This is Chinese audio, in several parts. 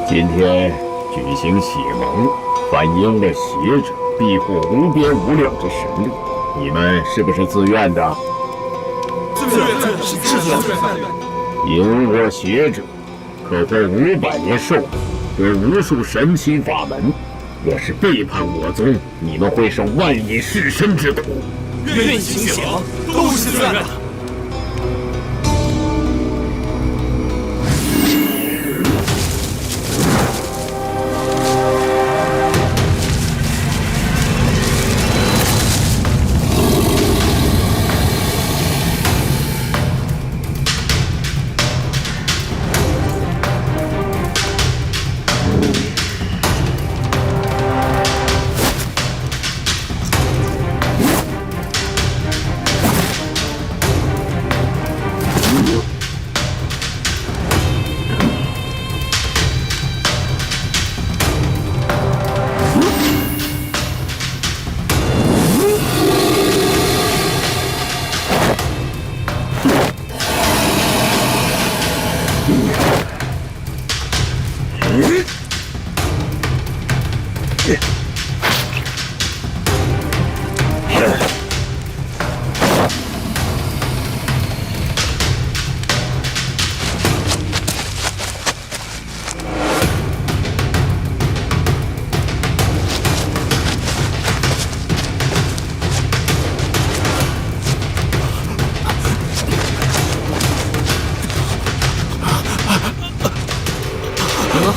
今天举行血盟，反映了邪者庇护无边无量之神力，你们是不是自愿的？自愿。引我邪者，可获500年寿命，得无数神奇法门。若是背叛我宗，你们会受万亿噬身之苦。愿意行血盟，都是自愿的。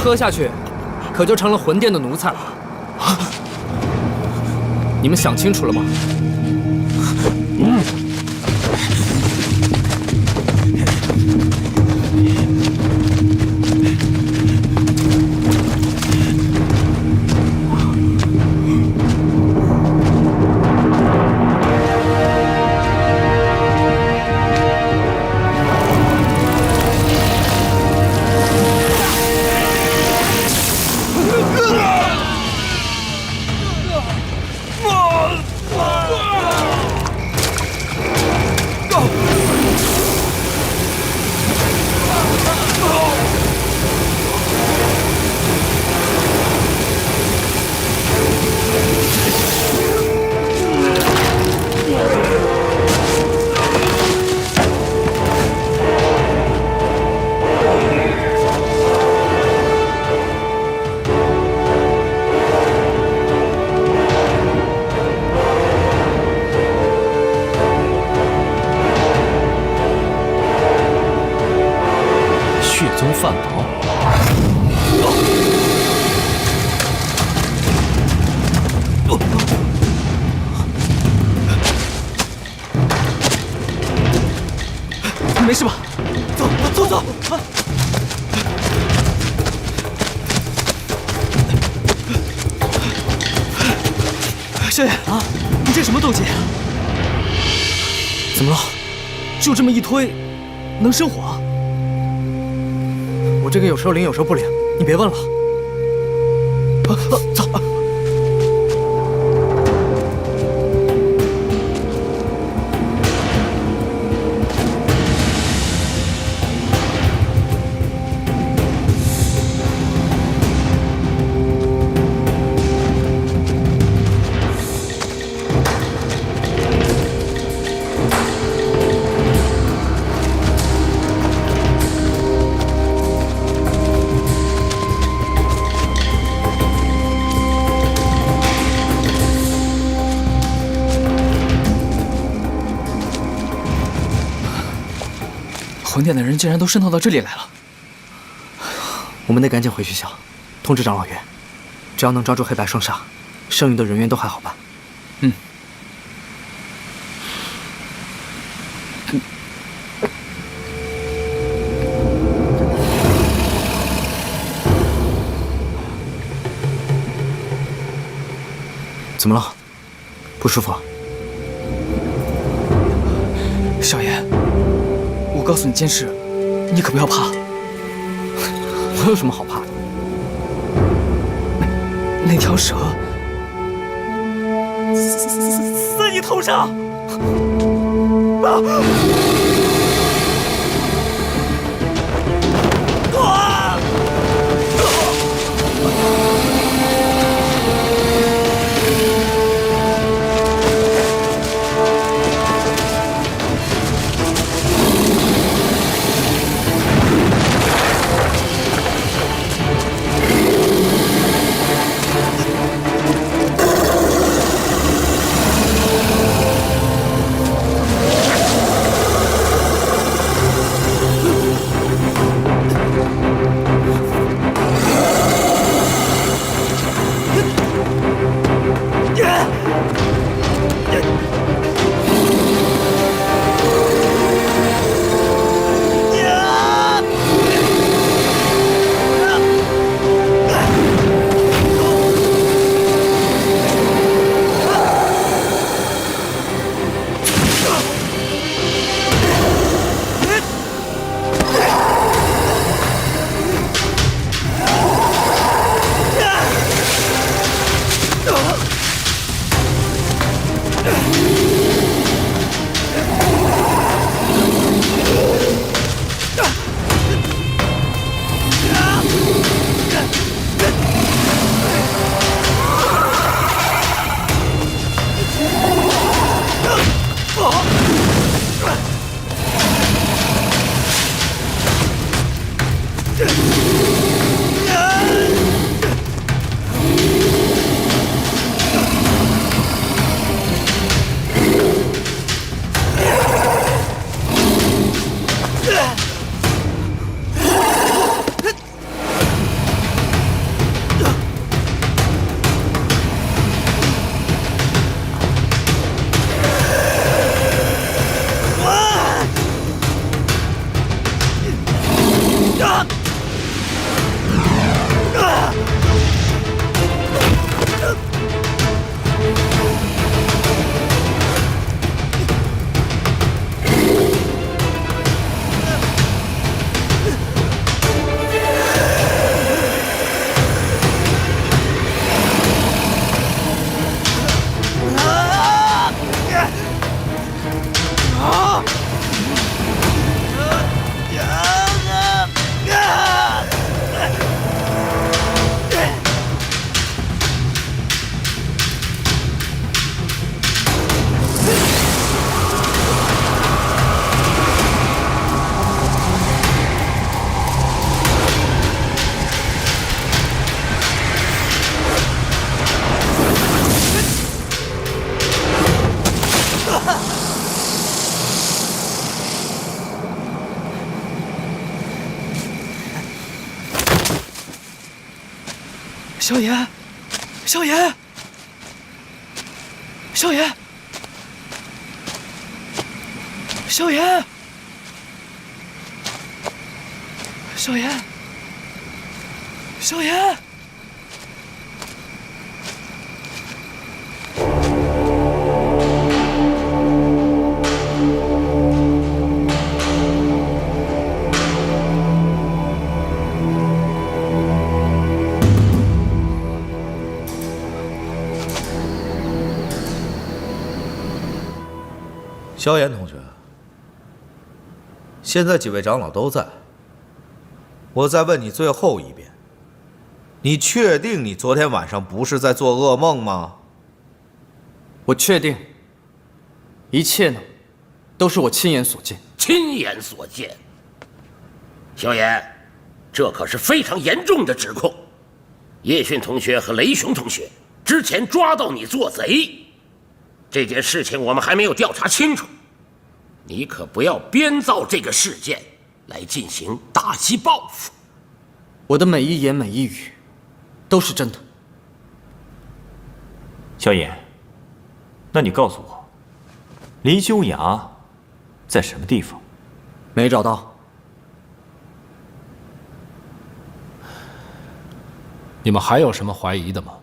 喝下去，可就成了魂殿的奴才了。你们想清楚了吗？范毛。没事吧？走！少爷啊，你这什么动静？怎么了？就这么一推，能生火？我这个有时候灵，有时候不灵，你别问了。走。魂殿的人竟然都渗透到这里来了，我们得赶紧回学校，通知长老院，只要能抓住黑白双煞，剩余的人员都还好办。怎么了？不舒服？少爷。我告诉你件事，你可不要怕。我有什么好怕的？那条蛇死在你头上！萧炎，萧炎，萧炎，萧炎，萧炎，萧炎。萧炎同学，现在几位长老都在，我再问你最后一遍，你确定你昨天晚上不是在做噩梦吗？我确定，一切呢，都是我亲眼所见。亲眼所见，萧炎，这可是非常严重的指控。叶迅同学和雷雄同学之前抓到你做贼。这件事情我们还没有调查清楚，你可不要编造这个事件来进行打击报复。我的每一言每一语都是真的。萧炎，那你告诉我，离鸠崖在什么地方？没找到。你们还有什么怀疑的吗？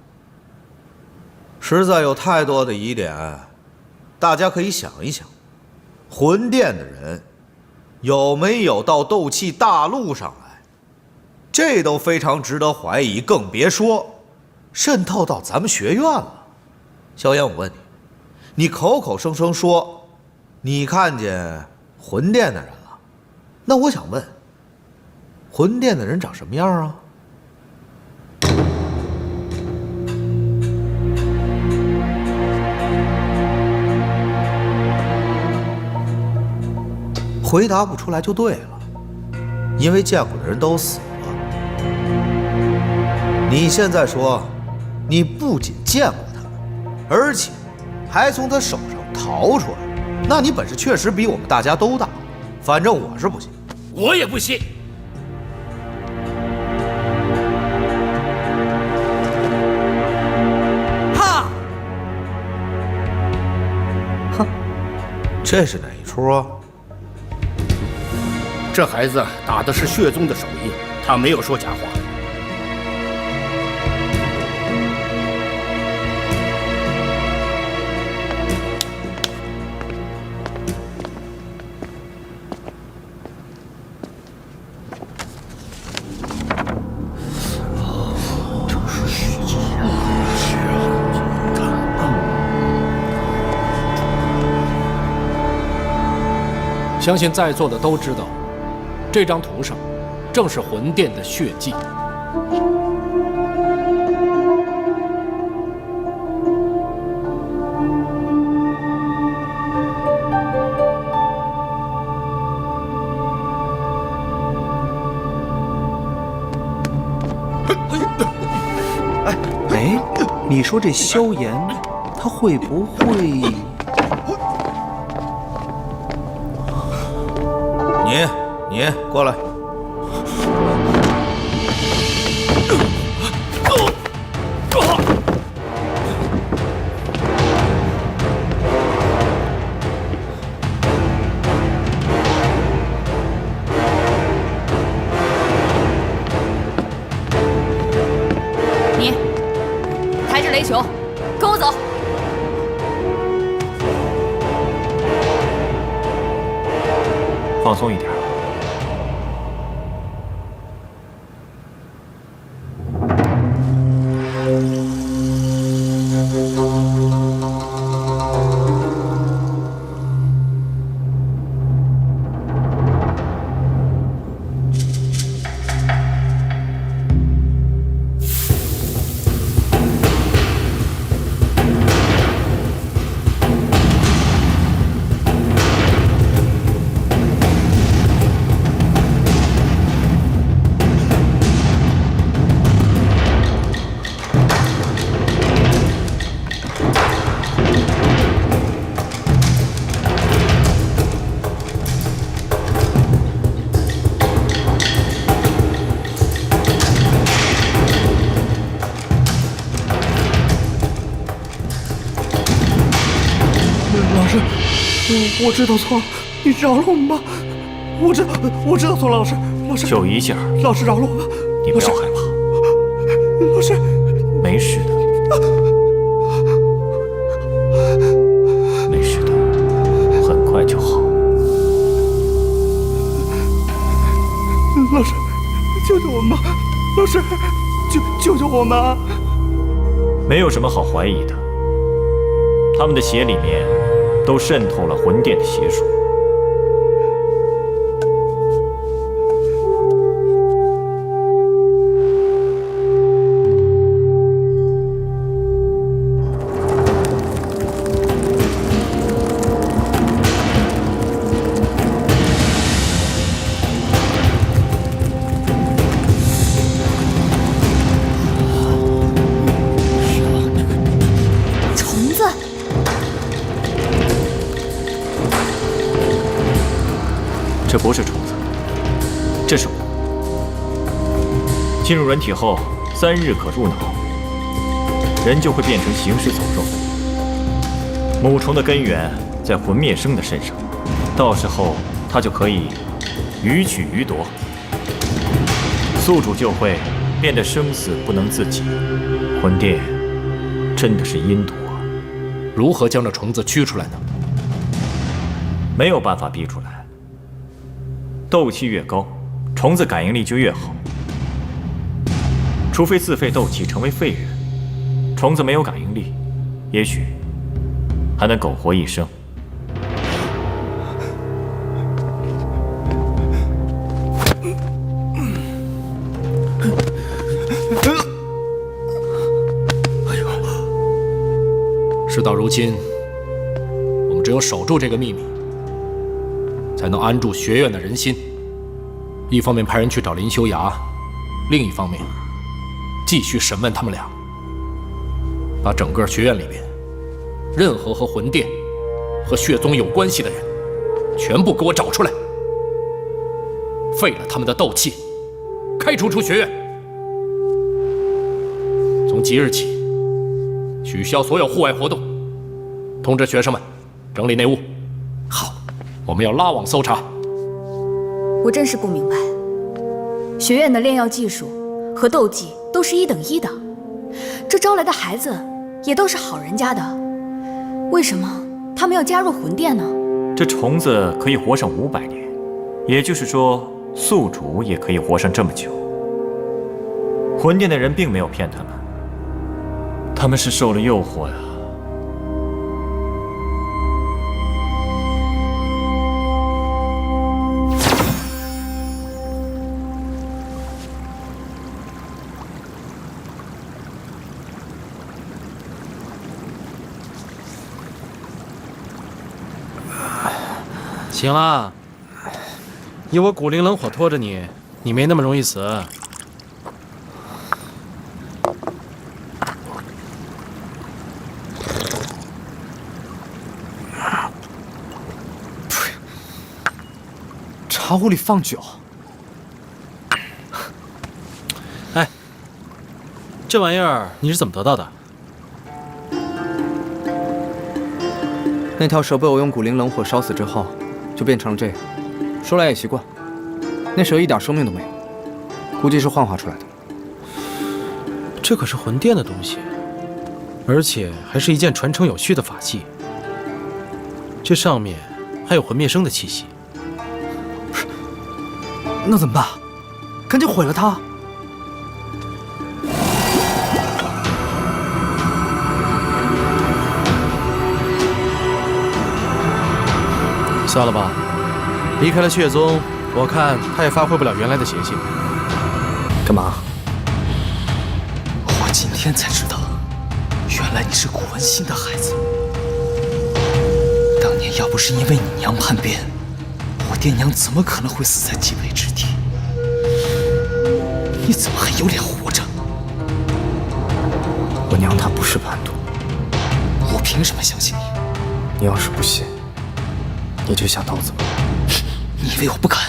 实在有太多的疑点，大家可以想一想，魂殿的人有没有到斗气大陆上来？这都非常值得怀疑，更别说渗透到咱们学院了。萧炎，我问你，你口口声声说你看见魂殿的人了，那我想问，魂殿的人长什么样啊？回答不出来就对了，因为见过的人都死了。你现在说，你不仅见过他们，而且还从他手上逃出来，那你本事确实比我们大家都大。反正我是不信。我也不信。哈！哼，这是哪一出啊？这孩子打的是血宗的手艺，他没有说假话。相信在座的都知道。这张图上，正是魂殿的血迹。哎，你说这萧炎，他会不会？你过来。你抬着雷球，跟我走。放松一点。我知道错了，你饶了我们吧。我知道错了，老师。就一下，老师饶了我吧。你不要害怕。老师，没事的，没事的，很快就好。老师，救救我们吧！老师，救救我们啊！没有什么好怀疑的，他们的血里面都渗透了魂殿的邪术。这不是虫子，这是进入人体后3日可入脑，人就会变成行尸走肉。母虫的根源在魂灭生的身上，到时候它就可以予取予夺，宿主就会变得生死不能自己。魂殿真的是阴毒啊！如何将这虫子驱出来呢？没有办法逼出来。斗气越高，虫子感应力就越好。除非自废斗气成为废人，虫子没有感应力，也许还能苟活一生。事到如今，我们只有守住这个秘密，才能安住学院的人心。一方面派人去找林修崖，另一方面继续审问他们俩，把整个学院里边任何和魂殿和血宗有关系的人全部给我找出来，废了他们的斗气，开除出学院。从即日起，取消所有户外活动，通知学生们整理内务。好，我们要拉网搜查。我真是不明白，学院的炼药技术和斗技都是1等1的，这招来的孩子也都是好人家的，为什么他们要加入魂殿呢？这虫子可以活上500年，也就是说，宿主也可以活上这么久。魂殿的人并没有骗他们，他们是受了诱惑呀。行了，以我骨灵冷火拖着你，你没那么容易死。茶壶里放酒。哎，这玩意儿你是怎么得到的？那条蛇被我用骨灵冷火烧死之后，就变成了这样。说来也习惯，那蛇一点生命都没有，估计是幻化出来的。这可是魂殿的东西，而且还是一件传承有序的法器。这上面还有魂灭生的气息。那怎么办？赶紧毁了它！算了吧，离开了血宗，我看他也发挥不了原来的邪性。干嘛？我今天才知道，原来你是古文新的孩子。当年要不是因为你娘叛变，我爹娘怎么可能会死在极北之地？你怎么还有脸活着？我娘她不是叛徒，我凭什么相信你？你要是不信，你就下刀子吧。你以为我不敢？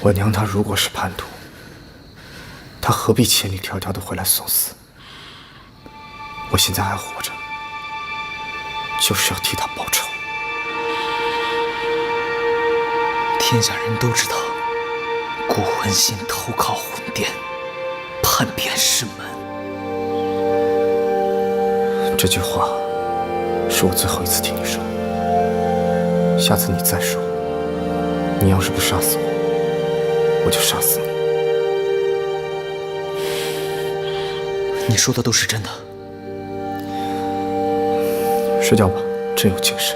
我娘她如果是叛徒，她他何必千里迢迢的回来送死？我现在还活着，就是要替他报仇。天下人都知道，孤魂信投靠魂殿，叛变师门。这句话是我最后一次听你说，下次你再说。你要是不杀死我，我就杀死你。你说的都是真的。睡觉吧，真有精神。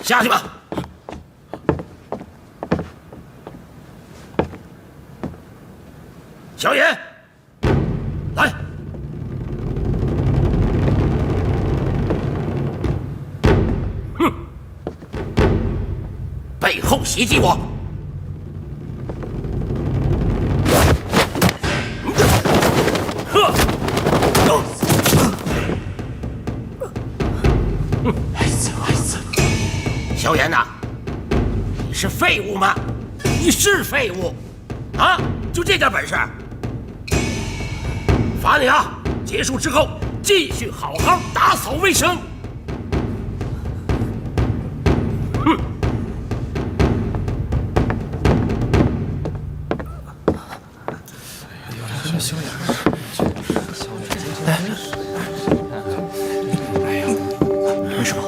下去吧。小野，来。哼，背后袭击我。呵，小严呐，你是废物吗？你是废物，啊？就这点本事？罚你啊！结束之后继续好好打扫卫生。哼！小严，为什么？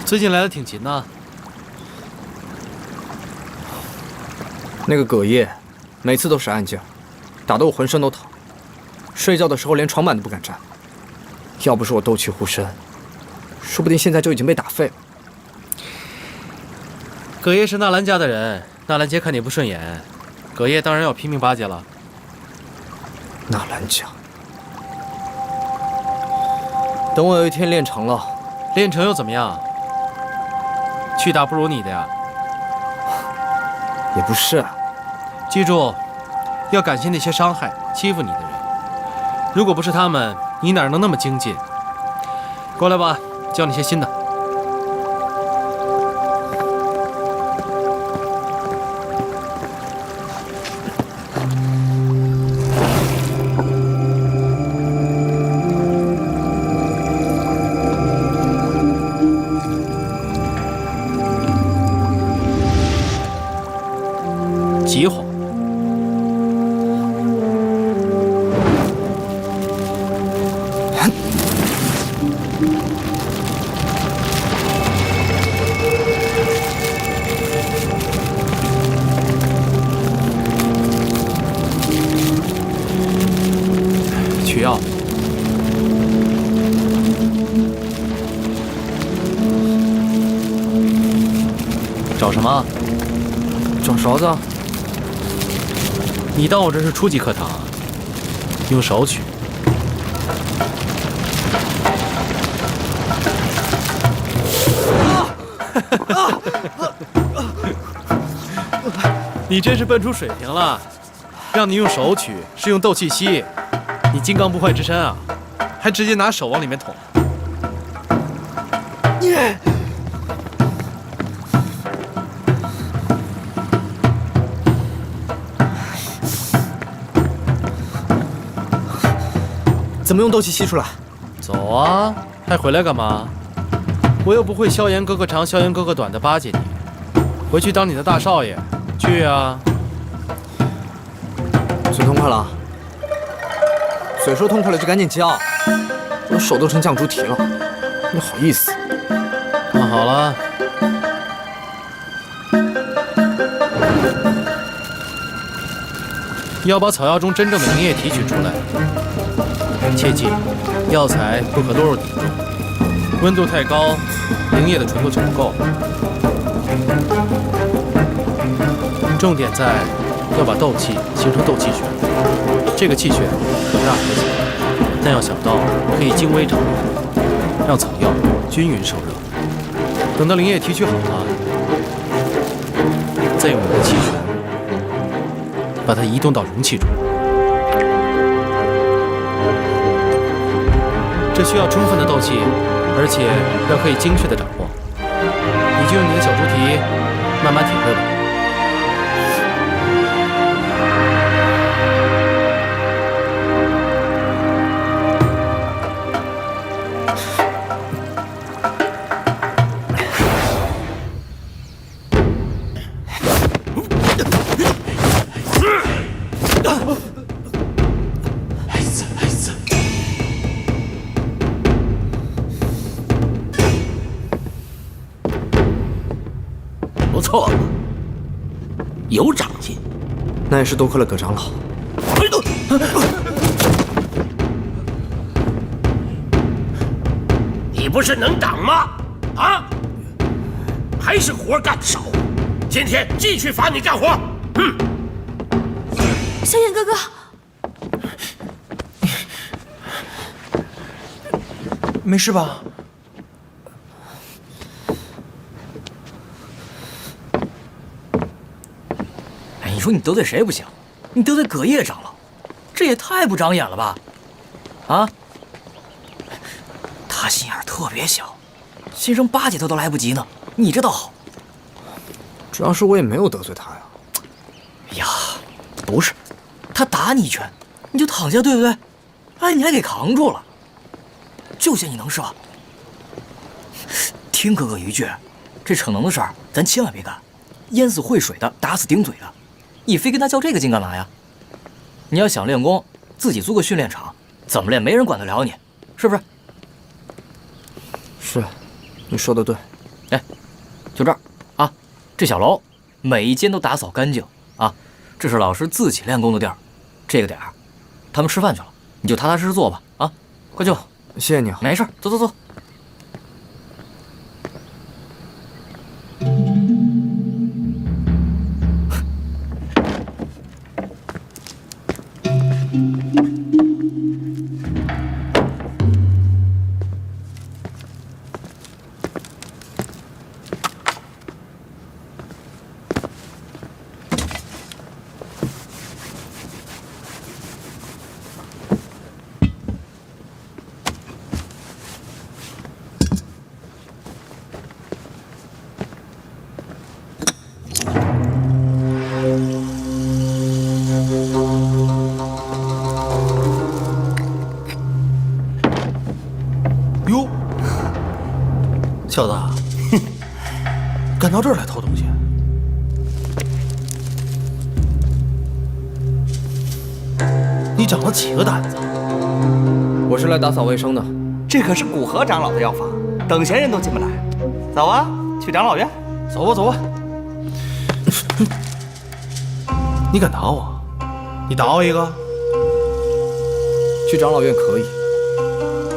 最近来的挺勤呢。那个葛叶，每次都是暗劲，打得我浑身都疼，睡觉的时候连床板都不敢沾。要不是我斗气护身，说不定现在就已经被打废了。葛叶是纳兰家的人，纳兰杰看你不顺眼，葛叶当然要拼命巴结了。纳兰家，等我有一天练成了，练成又怎么样？去打不如你的呀。也不是。记住，要感谢那些伤害、欺负你的人。如果不是他们，你哪能那么精进？过来吧，教你些新的。急火。取药。找什么？找勺子。你当我这是初级课堂？用手取。你真是笨出水平了。让你用手取，是用斗气吸。你金刚不坏之身啊，还直接拿手往里面捅。怎么用斗气吸出来？走啊，还回来干嘛？我又不会萧炎哥哥长，萧炎哥哥短的巴结你，回去当你的大少爷，去啊！嘴痛快了，嘴说痛快了就赶紧叫，我手都成酱猪蹄了，你好意思？那好了，要把草药中真正的灵液提取出来，切记，药材不可落入体中，温度太高，灵液的纯度就不够。重点在要把斗气形成斗气旋，这个气旋可大可小，但要小到可以精微掌握，让草药均匀受热。等到灵液提取好了，再用你的气旋把它移动到容器中。这需要充分的斗气，而且要可以精确的掌握。你就用你的小猪蹄慢慢体会吧。不错，有长进。那也是多亏了葛长老。你不是能挡吗？啊？还是活干得少？今天继续罚你干活。萧炎哥哥，没事吧？哎，你说你得罪谁不行，你得罪葛叶长老，这也太不长眼了吧？啊？他心眼特别小，心生巴结他都来不及呢。你这倒好，主要是我也没有得罪他呀。哎呀，不是，他打你一拳，你就躺下，对不对？哎，你还给扛住了，就嫌你能是吧？听哥哥一句，这逞能的事儿咱千万别干，淹死会水的，打死顶嘴的，你非跟他较这个劲干嘛呀？你要想练功，自己租个训练场，怎么练没人管得了你，是不是？是，你说的对。哎，就这儿啊，这小楼每一间都打扫干净啊，这是老师自己练功的地儿。这个点儿，他们吃饭去了，你就踏踏实实做吧啊，快去吧。谢谢你啊。没事，走走走。哟，小子，敢到这儿来偷东西？你长了几个胆子？我是来打扫卫生的。这可是古河长老的药房，等闲人都进不来。走啊，去长老院。走吧，走吧。你敢打我？你打我一个？去长老院可以，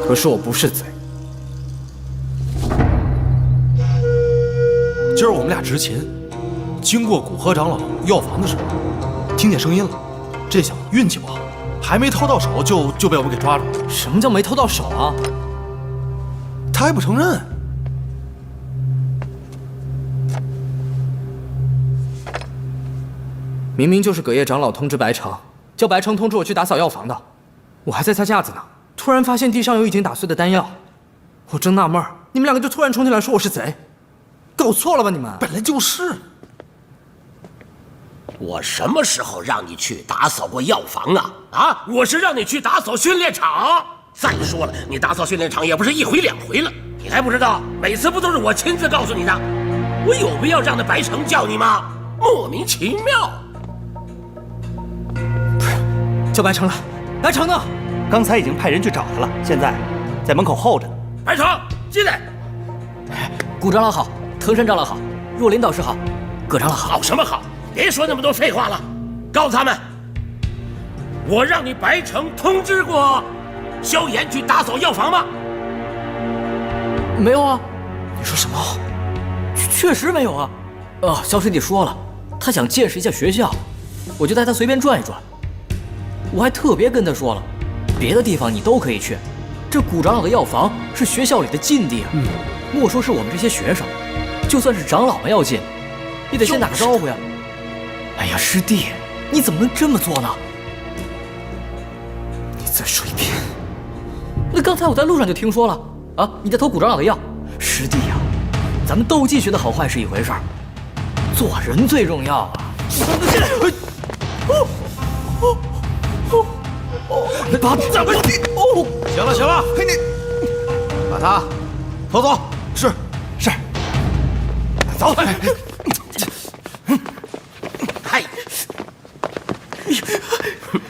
可是我不是贼。今儿我们俩执勤，经过古河长老药房的时候，听见声音了。这小子运气不好，还没偷到手就被我们给抓住了。什么叫没偷到手啊？他还不承认。明明就是葛叶长老通知白城，叫白城通知我去打扫药房的。我还在擦架子呢，突然发现地上有已经打碎的丹药，我正纳闷儿，你们两个就突然冲进来说我是贼，搞错了吧你们？本来就是。我什么时候让你去打扫过药房啊？啊，我是让你去打扫训练场。再说了，你打扫训练场也不是一回两回了，你还不知道，每次不都是我亲自告诉你的？我有必要让那白城叫你吗？莫名其妙。叫白城来，白城呢？刚才已经派人去找他了，现在在门口候着呢。白城，进来。谷长老好，藤山长老好，若林导师好，葛长老好。好什么好？别说那么多废话了，告诉他们，我让你白城通知过萧炎去打扫药房吗？没有啊。你说什么？确实没有啊。萧师弟说了，他想见识一下学校，我就带他随便转一转。我还特别跟他说了，别的地方你都可以去，这谷长老的药房是学校里的禁地啊。莫说是我们这些学生，就算是长老们要进，也得先打个招呼呀。哎呀，师弟，你怎么能这么做呢？你再说一遍。那刚才我在路上就听说了啊，你在偷谷长老的药。师弟呀，咱们斗技学的好坏是一回事儿，做人最重要啊。把怎么行了行了，嘿你，把他拖走。是。走。嗨，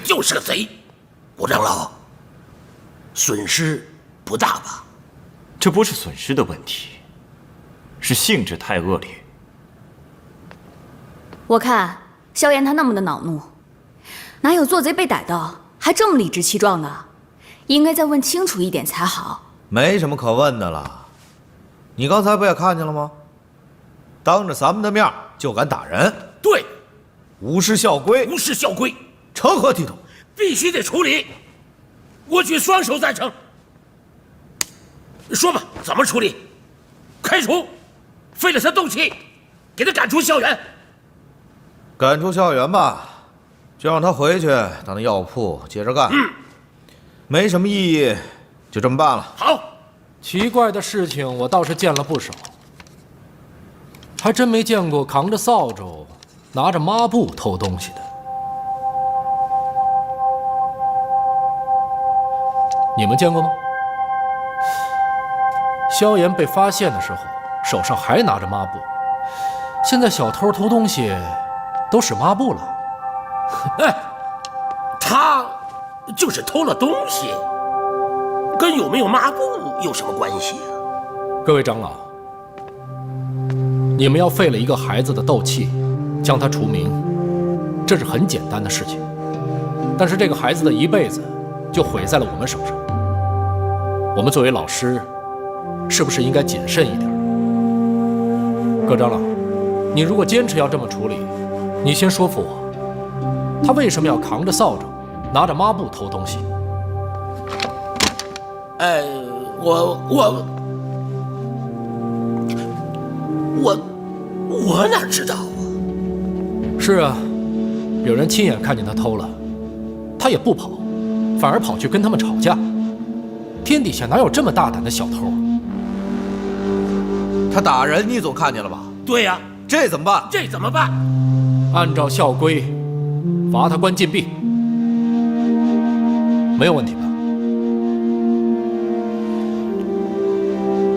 就是个贼。谷长老，损失不大吧？这不是损失的问题，是性质太恶劣。我看萧炎他那么的恼怒，哪有做贼被逮到还这么理直气壮的？应该再问清楚一点才好。没什么可问的了，你刚才不也看见了吗？当着咱们的面就敢打人，对，无视校规，无视校规，成何体统？必须得处理。我举双手赞成。说吧，怎么处理？开除，废了他斗气，给他赶出校园。赶出校园吧，就让他回去到那药铺接着干。没什么意义，就这么办了。好。奇怪的事情我倒是见了不少，还真没见过扛着扫帚、拿着抹布偷东西的。你们见过吗？萧炎被发现的时候，手上还拿着抹布，现在小偷偷东西都使抹布了。哎，他就是偷了东西，跟有没有抹布有什么关系啊？各位长老，你们要废了一个孩子的斗气，将他除名，这是很简单的事情。但是这个孩子的一辈子就毁在了我们手上。我们作为老师，是不是应该谨慎一点？葛长老，你如果坚持要这么处理，你先说服我，他为什么要扛着扫帚，拿着抹布偷东西？我哪知道啊？是啊，有人亲眼看见他偷了，他也不跑，反而跑去跟他们吵架。天底下哪有这么大胆的小偷？他打人，你总看见了吧？对呀，这怎么办？这怎么办？按照校规，罚他关禁闭，没有问题吧？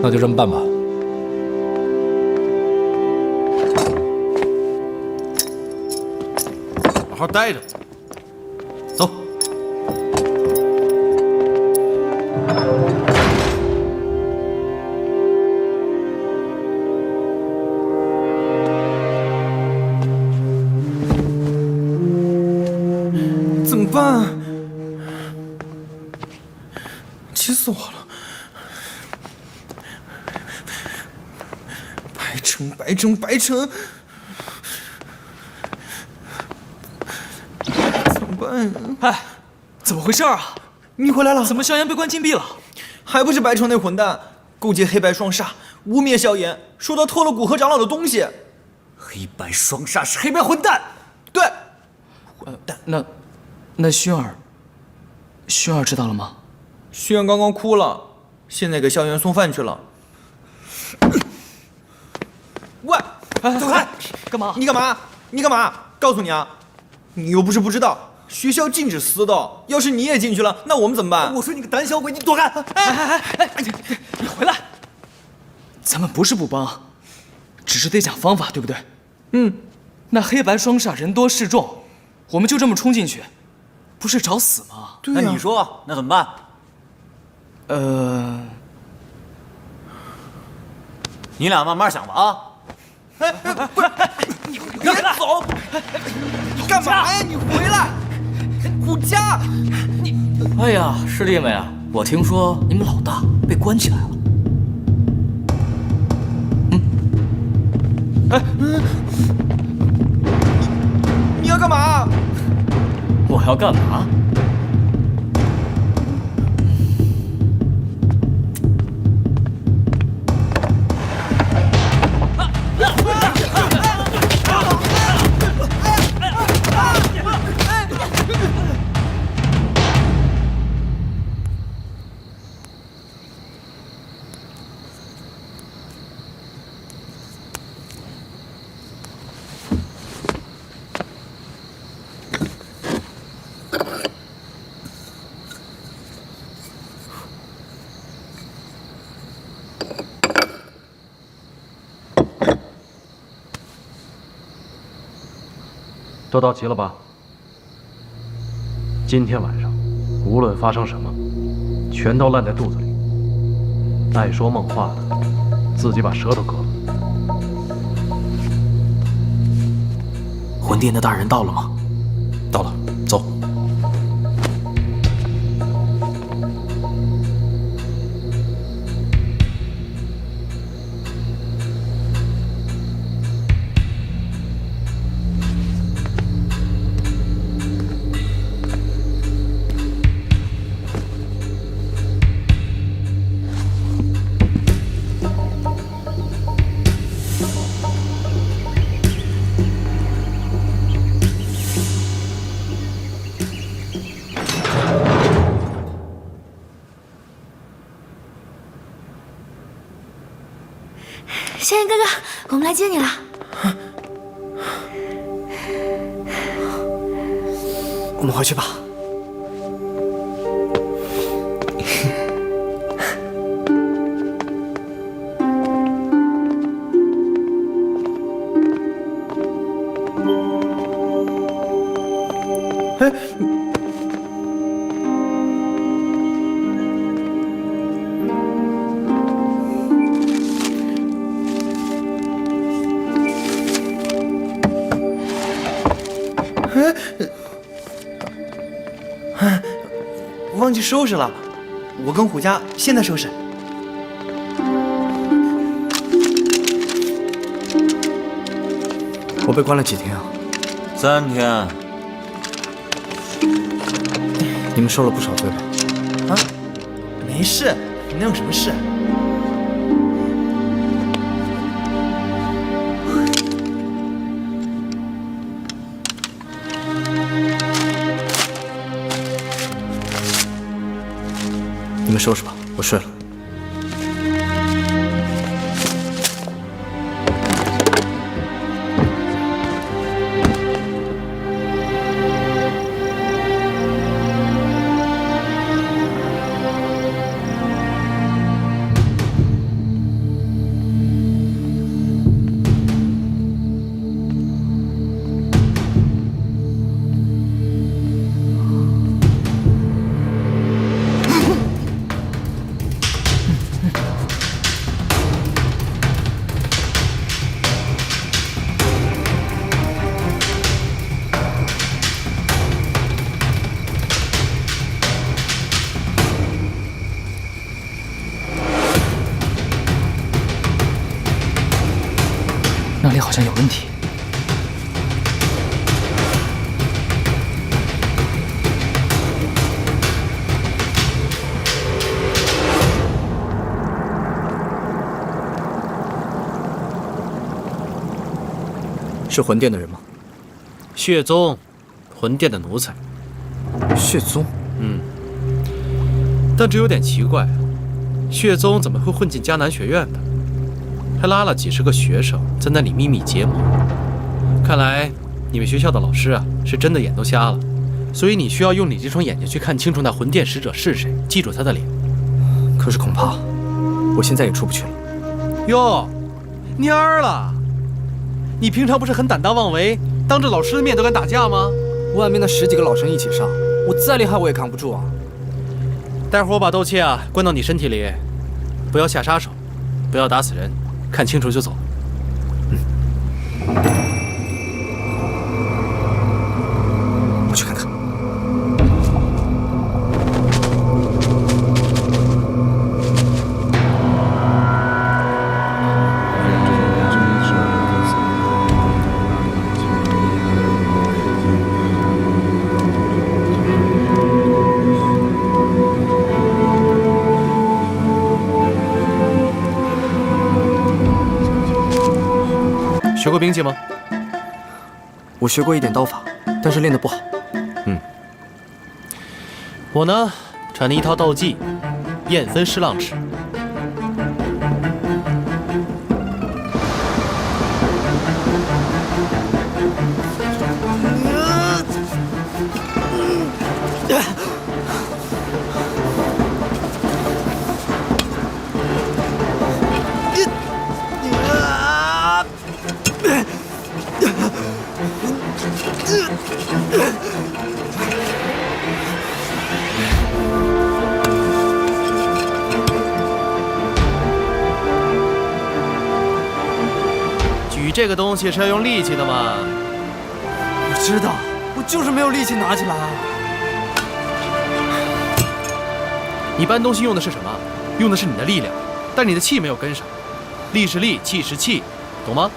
那就这么办吧。好好待着，走。怎么办？气死我了！白城！怎么办？哎，怎么回事啊？你回来了？怎么萧炎被关禁闭了？还不是白城那混蛋勾结黑白双煞，污蔑萧炎，说他偷了古河长老的东西。黑白双煞是黑白混蛋。对，那薰儿知道了吗？薰儿刚刚哭了，现在给校园送饭去了。喂，走开！干嘛？你干嘛？你干嘛？告诉你啊，你又不是不知道，学校禁止私斗。要是你也进去了，那我们怎么办？我说你个胆小鬼，你躲开！你回来！咱们不是不帮，只是得讲方法，对不对？那黑白双煞人多势众，我们就这么冲进去，不是找死吗？那你说，那怎么办？你俩慢慢想吧啊！不是，你别走！干嘛呀？你回来！顾家，哎呀，师弟们呀，我听说你们老大被关起来了。你要干嘛？我要干嘛？都到齐了吧？今天晚上，无论发生什么，全都烂在肚子里。爱说梦话的，自己把舌头割了。魂殿的大人到了吗？到了，走。仙人哥哥，我们来接你了。我们回去吧。忘记收拾了，我跟虎家现在收拾。我被关了几天啊？3天。你们受了不少罪吧？啊，没事，能有什么事？你们收拾吧，我睡了。那里好像有问题。是魂殿的人吗？血宗，魂殿的奴才。血宗？但这有点奇怪啊，血宗怎么会混进迦南学院的？还拉了几十个学生在那里秘密结盟。看来你们学校的老师啊，是真的眼都瞎了。所以你需要用你这双眼睛去看清楚那魂殿使者是谁，记住他的脸。可是恐怕我现在也出不去了。哟，蔫儿了！你平常不是很胆大妄为，当着老师的面都敢打架吗？外面那10几个老生一起上，我再厉害我也扛不住啊！待会儿我把斗气啊灌到你身体里，不要下杀手，不要打死人，看清楚就走。我去看看。学过兵器吗？我学过一点刀法，但是练得不好。我呢，传你一套斗技，燕分狮浪尺。举这个东西是要用力气的嘛？我知道，我就是没有力气拿起来啊。你搬东西用的是什么？用的是你的力量，但你的气没有跟上。力是力，气是气，懂吗？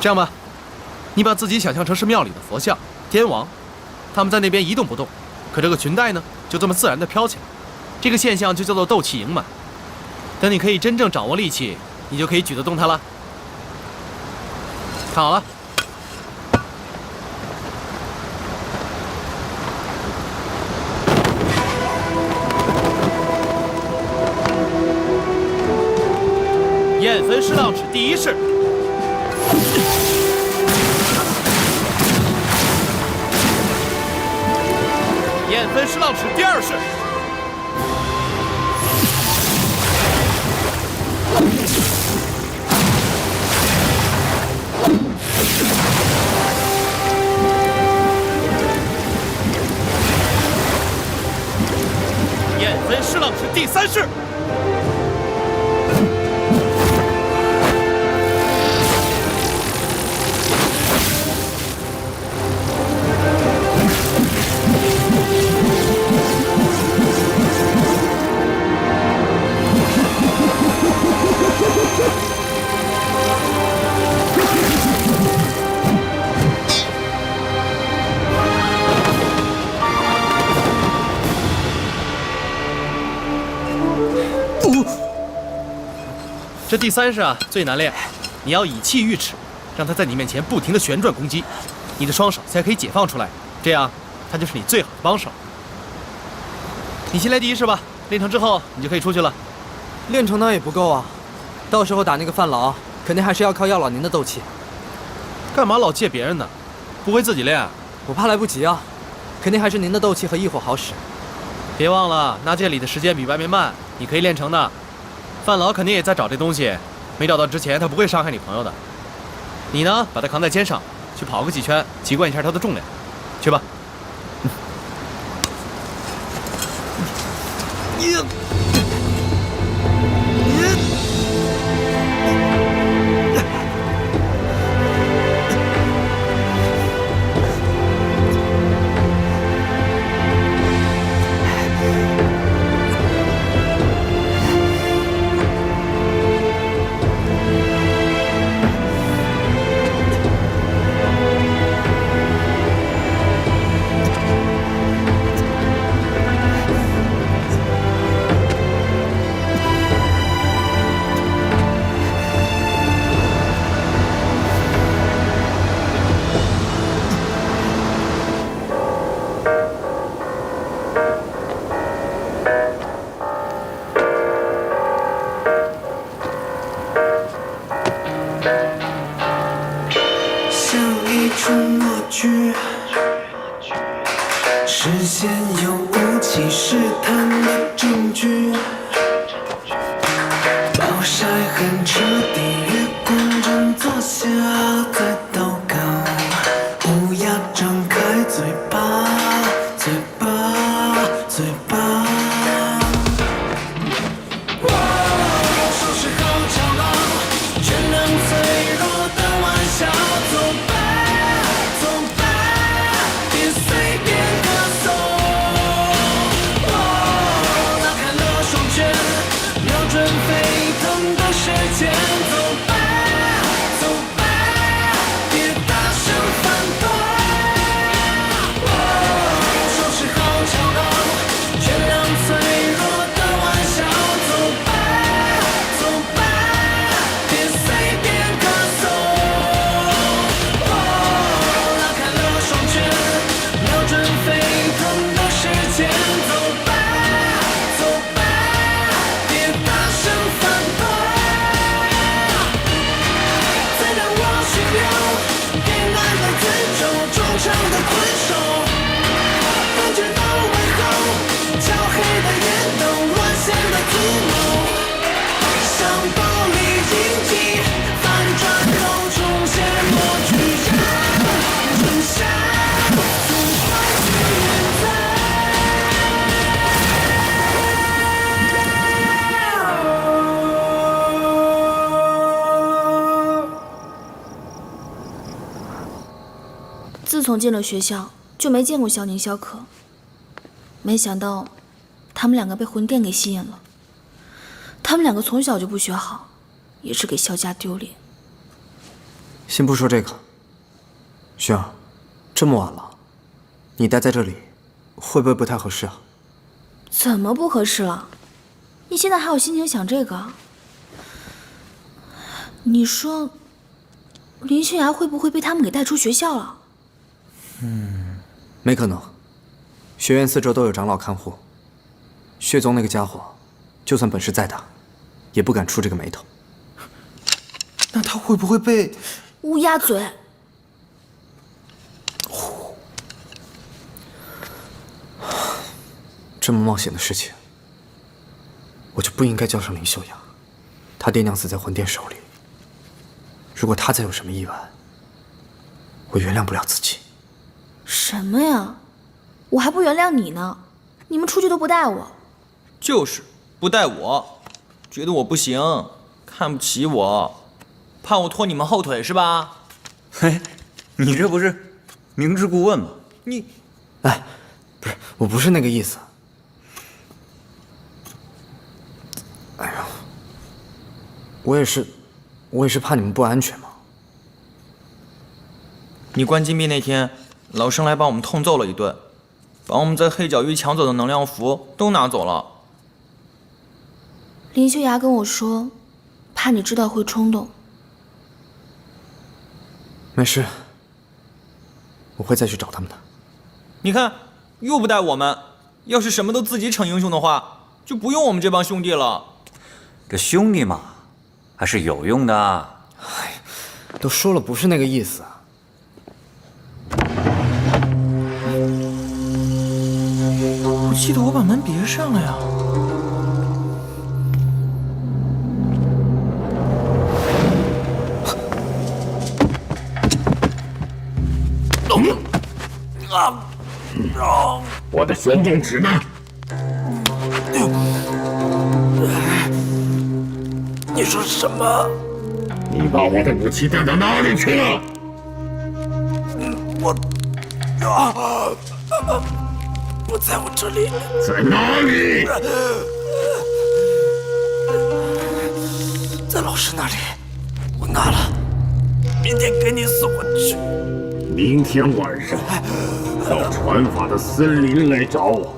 这样吧，你把自己想象成是庙里的佛像、天王，他们在那边一动不动，可这个裙带呢，就这么自然地飘起来。这个现象就叫做斗气盈满。等你可以真正掌握力气，你就可以举得动它了。看好了。燕分狮浪尺第一式。燕分狮浪尺第二式。燕分狮浪尺第三式。这第三式啊最难练，你要以气御尺，让它在你面前不停地旋转攻击，你的双手才可以解放出来，这样它就是你最好的帮手。你先来第一式吧，练成之后你就可以出去了。练成那也不够啊，到时候打那个范老，肯定还是要靠药老您的斗气。干嘛老借别人的？不会自己练？我怕来不及啊，肯定还是您的斗气和异火好使。别忘了，纳戒里的时间比外面慢，你可以练成的。范老肯定也在找这东西，没找到之前他不会伤害你朋友的。你呢，把他扛在肩上，去跑个几圈，习惯一下他的重量。去吧。从进了学校就没见过萧宁、萧可，没想到他们两个被魂殿给吸引了。他们两个从小就不学好，也是给萧家丢脸。先不说这个，雪儿，这么晚了，你待在这里会不会不太合适啊？怎么不合适了？你现在还有心情想这个？你说林秀雅会不会被他们给带出学校了？没可能，学院四周都有长老看护，血宗那个家伙，就算本事再大，也不敢出这个眉头。那他会不会被……乌鸦嘴！这么冒险的事情，我就不应该交上林秀雅。她爹娘死在魂殿手里，如果她再有什么意外，我原谅不了自己。什么呀？我还不原谅你呢！你们出去都不带我。就是不带我，觉得我不行，看不起我，怕我拖你们后腿是吧？嘿，你这不是明知故问吗？你，哎，不是，我不是那个意思。哎呀，我也是怕你们不安全嘛。你关禁闭那天，老生来把我们痛揍了一顿，把我们在黑角域抢走的能量符都拿走了。林秀雅跟我说，怕你知道会冲动。没事，我会再去找他们的。你看，又不带我们，要是什么都自己逞英雄的话，就不用我们这帮兄弟了。这兄弟嘛，还是有用的。哎，都说了不是那个意思。我记得我把门别上了呀。我的玄宗旨呢？你说什么？你把我的武器带到哪里去了？不在我这里。在哪里？在老师那里，我拿了，明天给你送过去。明天晚上到传法的森林来找我，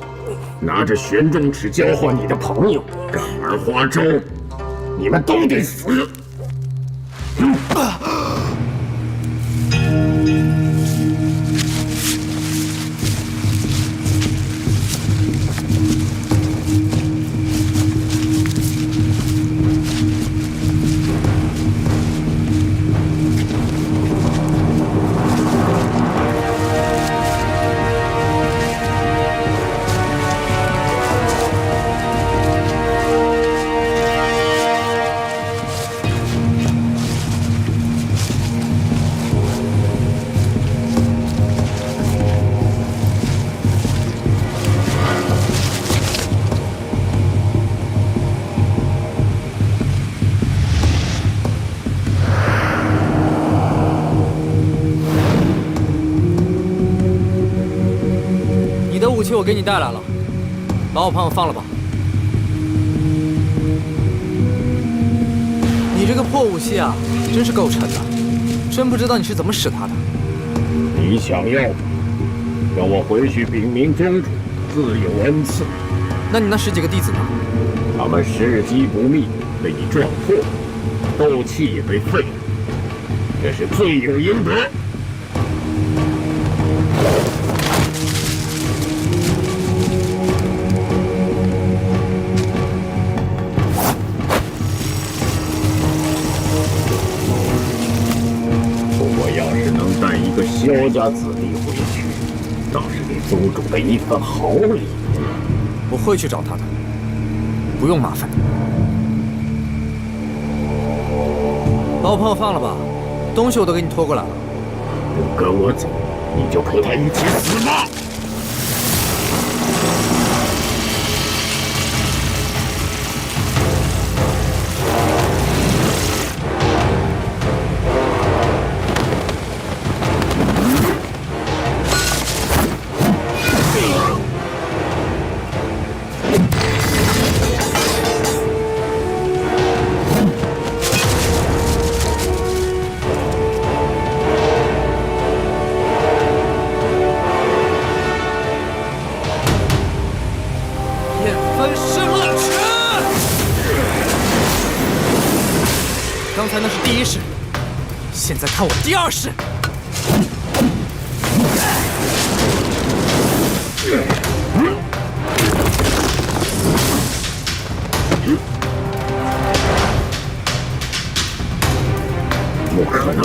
拿着玄宗尺交换你的朋友干儿花粥，你们都得死！武器我给你带来了，把我朋友放了吧。你这个破武器啊，真是够沉的，真不知道你是怎么使它的。你想要吗？让我回去禀明宗主，自有恩赐。那你那10几个弟子呢？他们时机不密，被你撞破，斗气也被废了，这是罪有应得。萧家子弟回去，倒是给宗主的一份好礼。我会去找他的，不用麻烦你。把我朋友放了吧，东西我都给你拖过来了。不跟我走，你就陪他一起死吧。刚才那是第一式，现在看我第二式。不可能！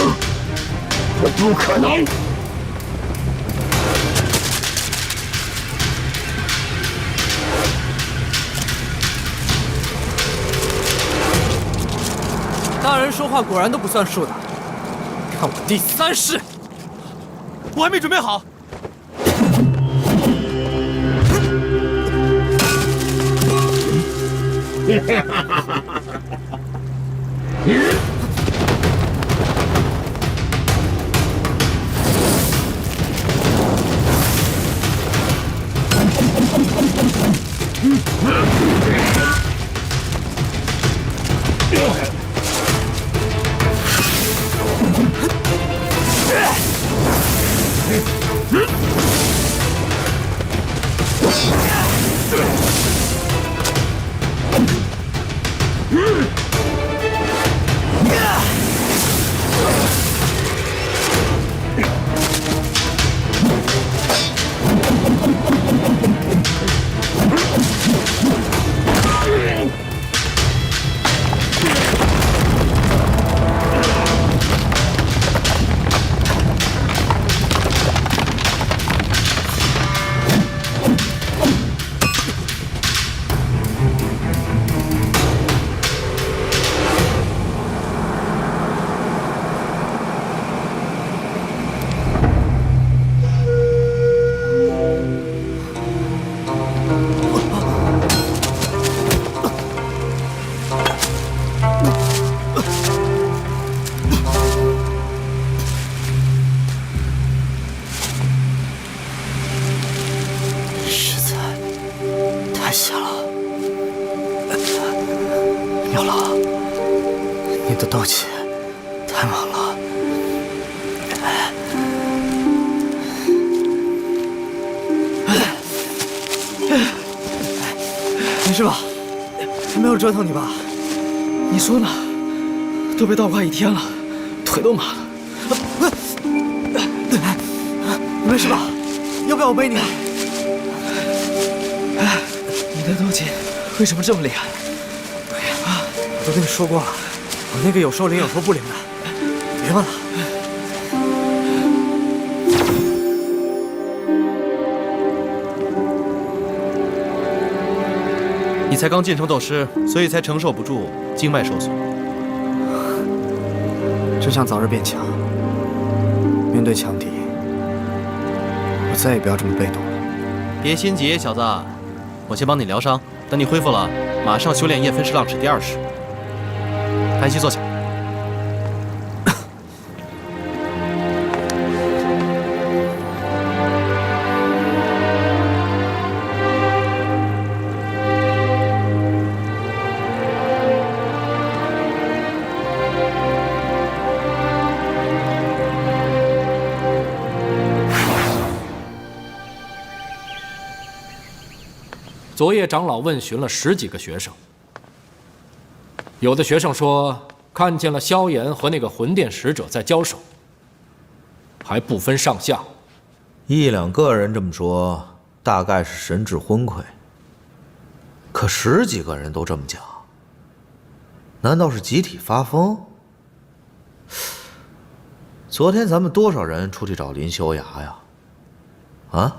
这不可能！大人说话果然都不算数的。看我第三式！我还没准备好。没事吧？没有折腾你吧？你说呢？都被倒挂1天了，腿都麻了。你没事吧？要不要我背你？你的斗气为什么这么厉害？我都跟你说过了，我那个有时候灵，有时候不灵的，别问了。你才刚进城斗师，所以才承受不住经脉受损。真想早日变强。面对强敌，我再也不要这么被动了。别心急，小子，我先帮你疗伤，等你恢复了，马上修炼叶分尸浪尺第2式。安息坐下。昨夜长老问询了10几个学生，有的学生说看见了萧炎和那个魂殿使者在交手，还不分上下。1、2个人这么说，大概是神志昏聩。可10几个人都这么讲，难道是集体发疯？昨天咱们多少人出去找林修崖呀？啊？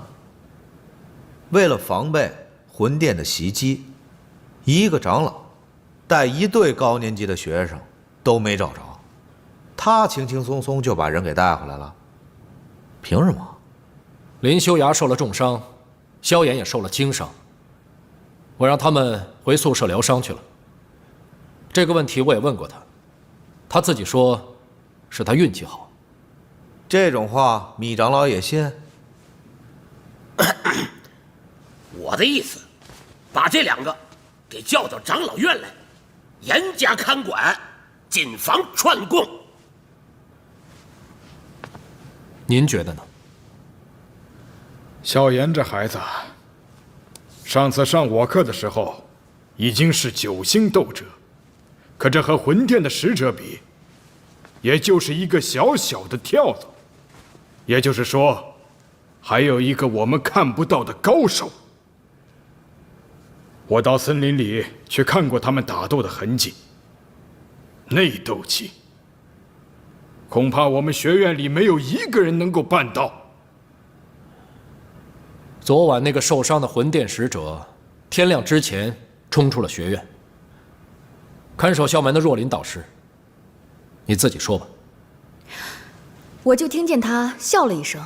为了防备魂殿的袭击，一个长老带1队高年级的学生都没找着，他轻轻松松就把人给带回来了，凭什么？林修崖受了重伤，萧炎也受了轻伤，我让他们回宿舍疗伤去了。这个问题我也问过他，他自己说是他运气好。这种话米长老也信？我的意思，把这2个给叫到长老院来，严加看管，谨防串供。您觉得呢？萧炎这孩子，上次上我课的时候，已经是9星斗者，可这和魂殿的使者比，也就是一个小小的跳蚤。也就是说，还有一个我们看不到的高手。我到森林里去看过他们打斗的痕迹，那斗气，恐怕我们学院里没有一个人能够办到。昨晚那个受伤的魂殿使者，天亮之前冲出了学院。看守校门的若琳导师，你自己说吧。我就听见他笑了一声，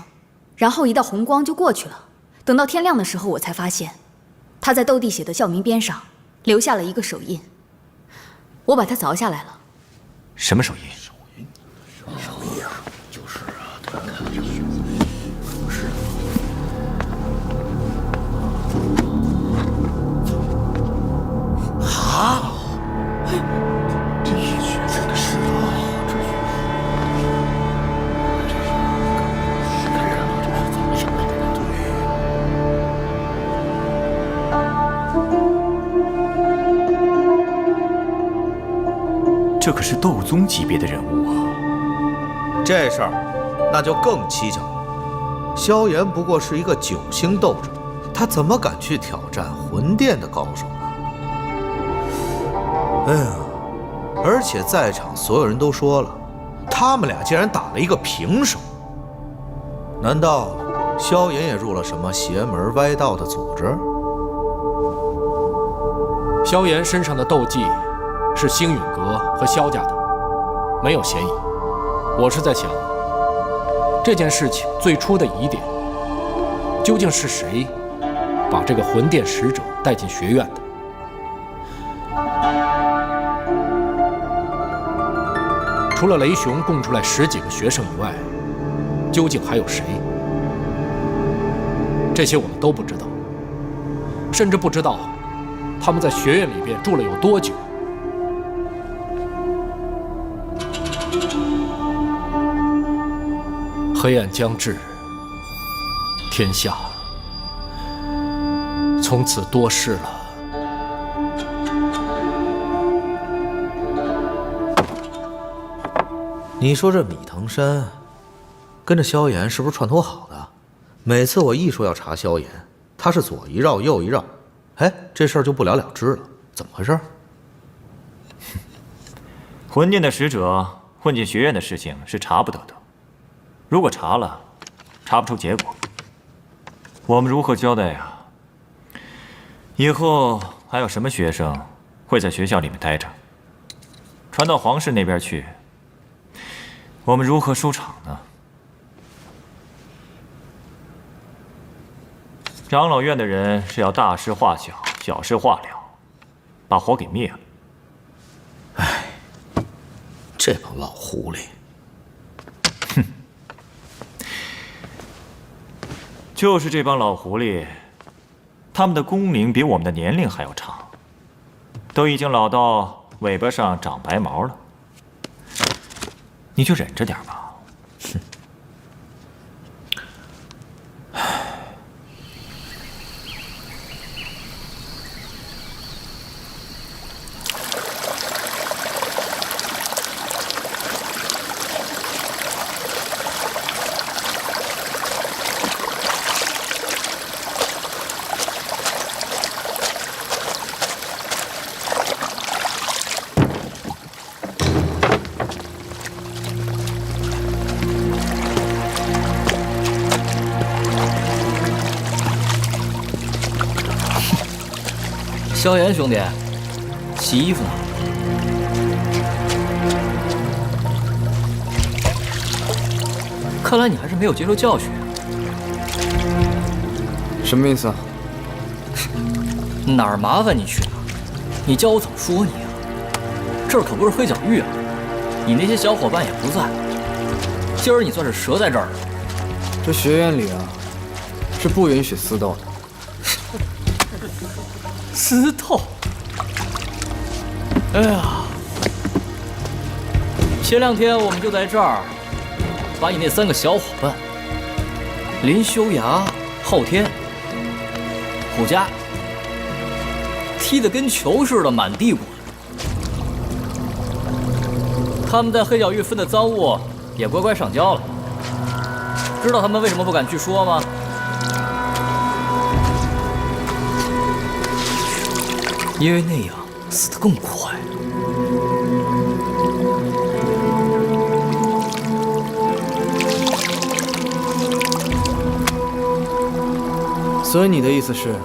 然后一道红光就过去了。等到天亮的时候，我才发现，他在斗帝写的校名边上留下了一个手印。我把它凿下来了。什么手印？手印啊，就是啊，对啊，是啊，这一学院的事啊，这是看热闹，这是怎么想来的？对，这可是斗宗级别的人物啊！这事儿那就更蹊跷了。萧炎不过是一个9星斗者，他怎么敢去挑战魂殿的高手呢？哎呀，而且在场所有人都说了，他们俩竟然打了一个平手。难道萧炎也入了什么邪门歪道的组织？萧炎身上的斗技是星陨阁和萧家的，没有嫌疑。我是在想，这件事情最初的疑点，究竟是谁把这个魂殿使者带进学院的？除了雷雄供出来10几个学生以外，究竟还有谁？这些我们都不知道，甚至不知道他们在学院里边住了有多久。黑暗将至，天下从此多事了。你说这米藤山跟着萧炎是不是串通好的？每次我一说要查萧炎，他是左一绕右一绕，哎，这事儿就不了了之了，怎么回事？魂殿的使者混进学院的事情是查不得的。如果查了，查不出结果，我们如何交代呀？以后还有什么学生会在学校里面待着？传到皇室那边去，我们如何收场呢？长老院的人是要大事化小，小事化了，把火给灭了。唉，这帮老狐狸。就是这帮老狐狸，他们的工龄比我们的年龄还要长，都已经老到尾巴上长白毛了。你就忍着点吧。萧炎兄弟，洗衣服呢？看来你还是没有接受教训。什么意思啊？哪儿麻烦你去哪儿，你叫我怎么说你啊？这儿可不是黑角域啊，你那些小伙伴也不在，今儿你算是折在这儿了。这学院里啊，是不允许私斗的。私斗？哎呀，前2天我们就在这儿，把你那3个小伙伴林修崖、昊天、虎家踢得跟球似的满地滚。他们在黑角域分的赃物也乖乖上交了。知道他们为什么不敢去说吗？因为那样死得更快。所以你的意思是，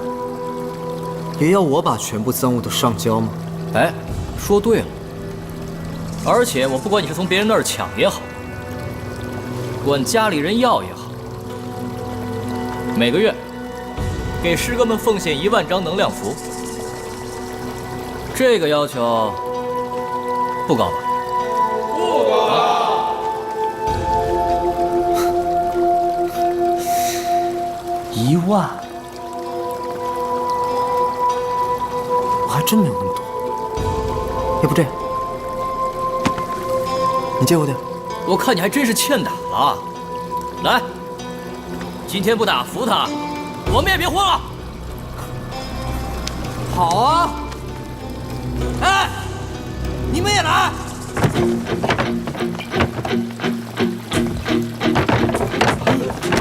也要我把全部赃物都上交吗？哎，说对了。而且我不管你是从别人那儿抢也好，管家里人要也好，每个月给师哥们奉献1万张能量符。这个要求不高吧？不高。1万，我还真没有那么多。要不这样，你借我点。我看你还真是欠打了。来，今天不打服他，我们也别混了。好啊！哎，你们也来！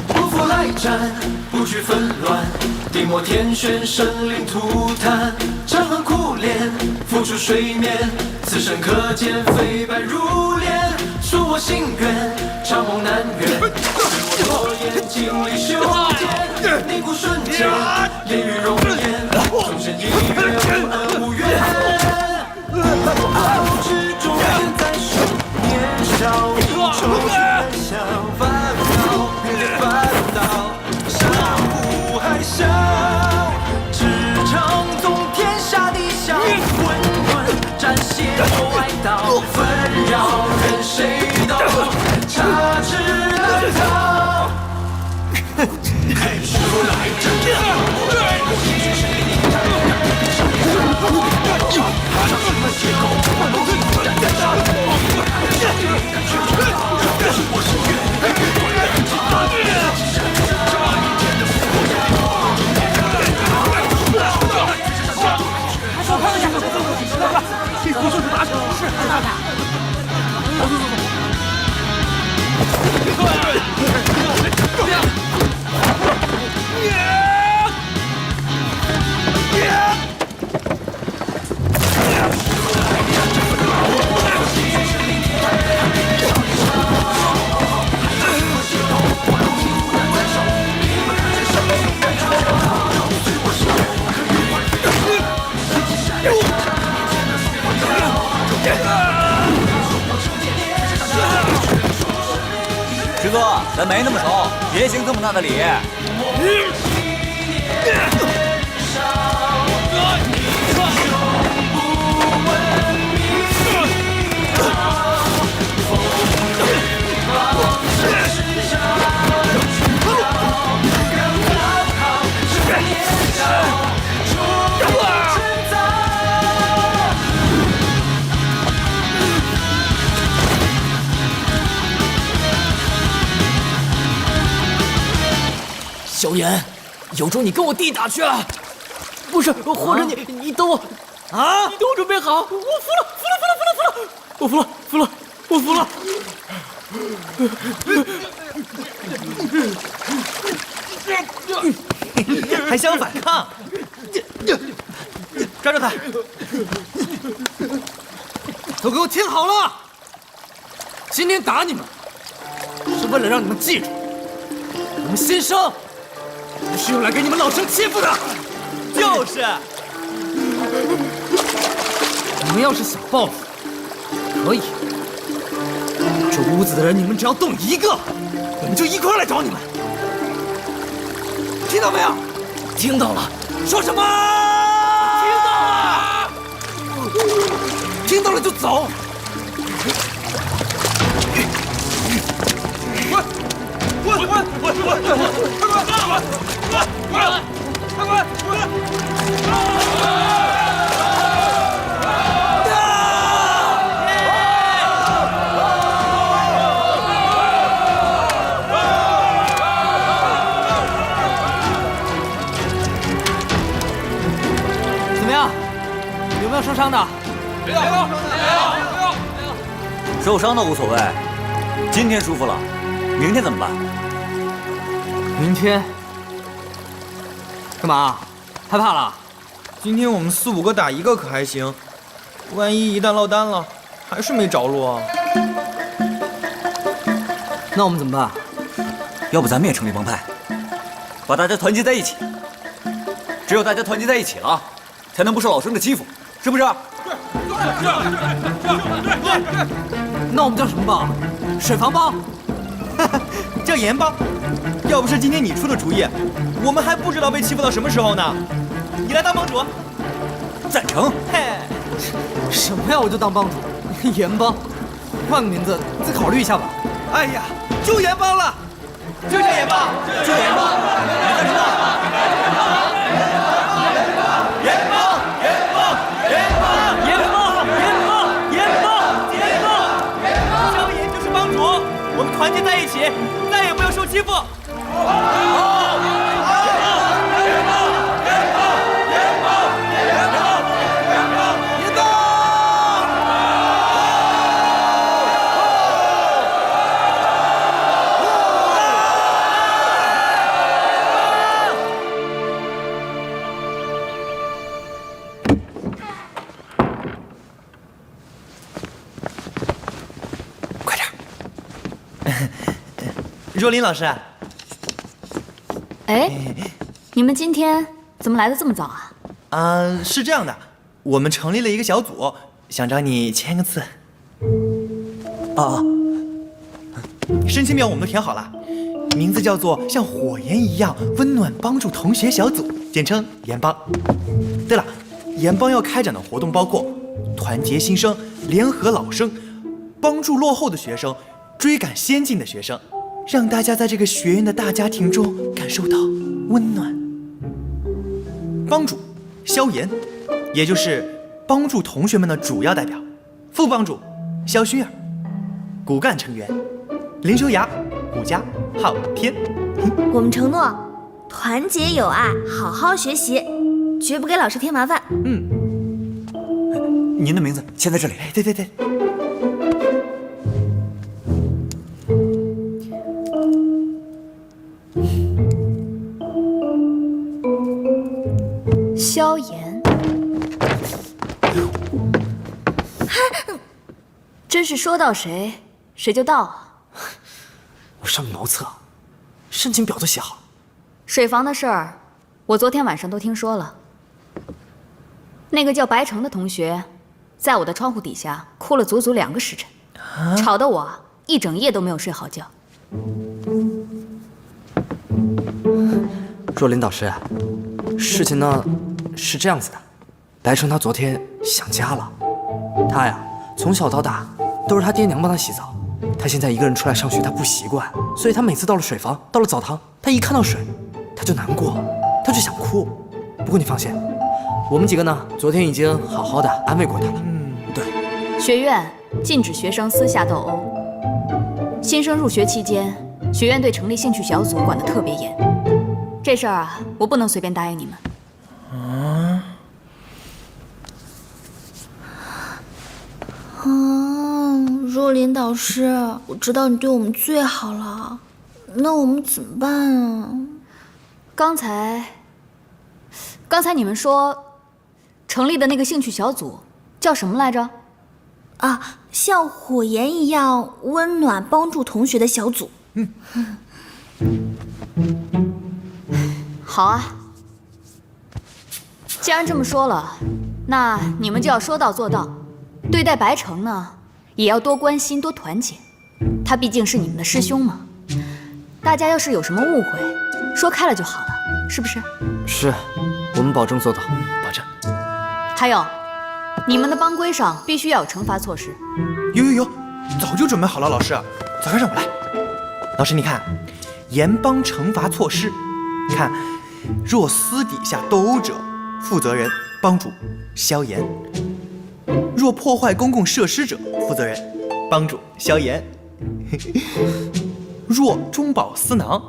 不负来战，不惧纷乱，地漠天旋，生灵涂炭，长恨苦恋，浮出水面，此生可见飞白如莲，恕我心愿，长梦难圆，是我诺言，经历修炼，凝固瞬间，炼狱容颜，终身一月，无恩无怨，傲之中人在手，年少一抽难想烦恼，面对烦恼，山呼海啸，只唱纵天下地小，混沌斩血外道，纷扰任谁刀，插翅难逃。开始来战，我一举是你的踏上什么借口？我然在杀我是越来越多人知道你手铐下，这不就是达成是很大的。走走走走。师哥，咱没那么熟，别行这么大的礼。萧炎，有种你跟我弟打去啊！不是，或者你等我啊！你等我准备好，我服了，我服了！还想反抗？抓住他！都给我听好了！今天打你们，是为了让你们记住，我们新生不是用来给你们老生欺负的。就是。你们要是想报复，可以。这屋子的人，你们只要动一个，我们就一块来找你们。听到没有？听到了。说什么？听到了就走。怎么样？有没有受伤的？没有。受伤倒无所谓，今天舒服了，明天怎么办？明天干嘛？害怕了？今天我们4、5个打1个可还行，万一旦落单了，还是没着落啊。那我们怎么办？要不咱们也成立帮派，把大家团结在一起。只有大家团结在一起了，才能不受老生的欺负，是不是？那我们叫什么帮？水房帮？叫盐帮。要不是今天你出的主意，我们还不知道被欺负到什么时候呢。你来当帮主，赞成。嘿，什么呀？我就当帮主？盐帮，换个名字再考虑一下吧。哎呀，就盐帮了，就叫盐帮，就盐帮。我们团结在一起，再也不要受欺负。若琳老师，哎，你们今天怎么来的这么早啊？是这样的，我们成立了一个小组，想找你签个字。申请表我们都填好了，名字叫做像火焰一样温暖帮助同学小组，简称盐帮。对了，盐帮要开展的活动包括团结新生、联合老生、帮助落后的学生、追赶先进的学生。让大家在这个学院的大家庭中感受到温暖。帮主萧炎，也就是帮助同学们的主要代表；副帮主萧薰儿，骨干成员林修崖、顾家、昊天。我们承诺团结友爱，好好学习，绝不给老师添麻烦。您的名字签在这里。对。萧炎，真是说到谁谁就到啊！我上茅厕，申请表都写好。水房的事儿，我昨天晚上都听说了。那个叫白城的同学，在我的窗户底下哭了足足2个时辰，吵得我一整夜都没有睡好觉。若琳导师，事情呢是这样子的，白城他昨天想家了。他呀从小到大都是他爹娘帮他洗澡，他现在一个人出来上学，他不习惯，所以他每次到了水房，到了澡堂，他一看到水，他就难过，他就想哭。不过你放心，我们几个呢昨天已经好好的安慰过他了。对，学院禁止学生私下斗殴。新生入学期间，学院对成立兴趣小组管得特别严。这事儿啊，我不能随便答应你们。若琳导师，我知道你对我们最好了，那我们怎么办啊？刚才你们说成立的那个兴趣小组叫什么来着？啊，像火焰一样温暖帮助同学的小组。好啊，既然这么说了，那你们就要说到做到。对待白城呢，也要多关心多团结，他毕竟是你们的师兄嘛。大家要是有什么误会，说开了就好了，是不是？是，我们保证做到。保证。还有，你们的帮规上必须要有惩罚措施。有，早就准备好了，老师，早上让我来。老师，你看，严帮惩罚措施，看，若私底下斗殴者，负责人帮主萧炎；若破坏公共设施者，负责人帮主萧炎；若中饱私囊、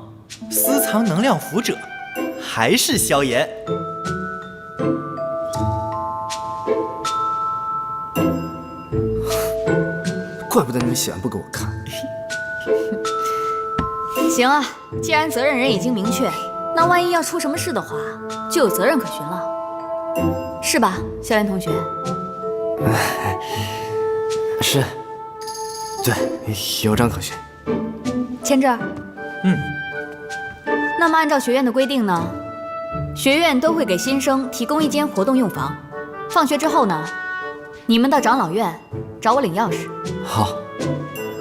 私藏能量符者，还是萧炎。怪不得你们喜欢不给我看。行啊，既然责任人已经明确，那万一要出什么事的话，就有责任可循了，是吧，萧炎同学？是，对，有章可循。签字。那么按照学院的规定呢，学院都会给新生提供一间活动用房。放学之后呢，你们到长老院找我领钥匙。好。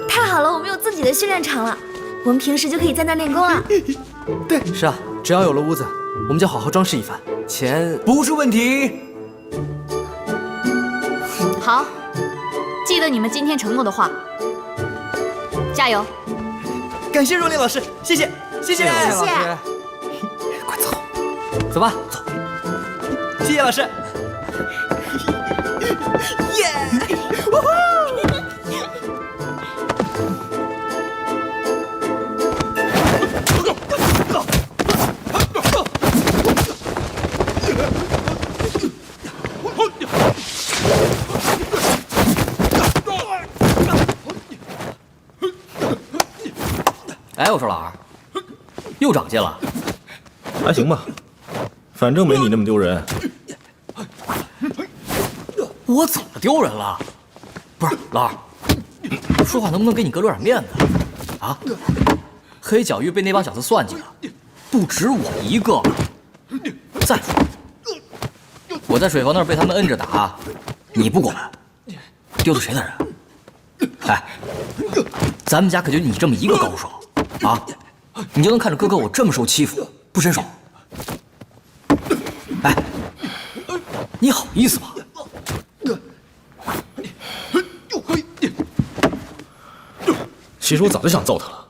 太好了，我们有自己的训练场了，我们平时就可以在那练功了。对，是啊，只要有了屋子，我们就好好装饰一番。钱不是问题。好，记得你们今天承诺的话，加油！感谢若琳老师，谢谢，谢谢，谢谢老师。快走，走吧，走。谢谢老师。耶！呜呼！哎，我说老二，又长进了，还行吧，反正没你那么丢人。我怎么丢人了？不是老二，说话能不能给你哥留点面子啊？黑角域被那帮小子算计了，不止我一个。再说，我在水房那儿被他们摁着打，你不管，丢的谁的人？哎，咱们家可就你这么一个高手啊，你就能看着哥哥我这么受欺负不伸手？哎，你好意思吗？其实我早就想揍他了，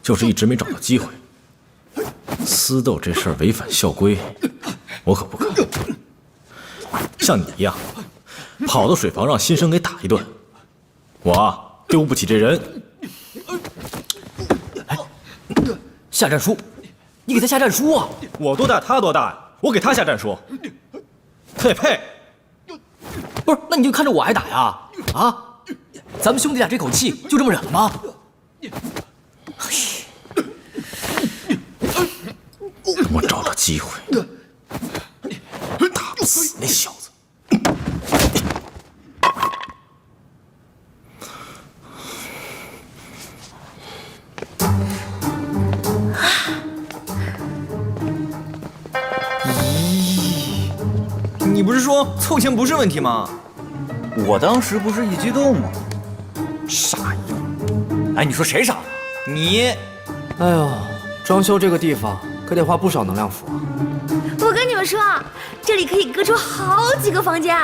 就是一直没找到机会。私斗这事儿违反校规，我可不干。像你一样，跑到水房让新生给打一顿，我啊丢不起这人。哎，下战书，你给他下战书啊！我多大他多大呀？我给他下战书，他也配？不是，那你就看着我挨打呀？啊？咱们兄弟俩这口气就这么忍了吗？等我找到机会，打不死那小子。咦，你不是说凑钱不是问题吗？我当时不是一激动吗？傻样！哎，你说谁傻呢？你！哎呦，装修这个地方可得花不少能量符啊！我跟你们说，这里可以隔出好几个房间，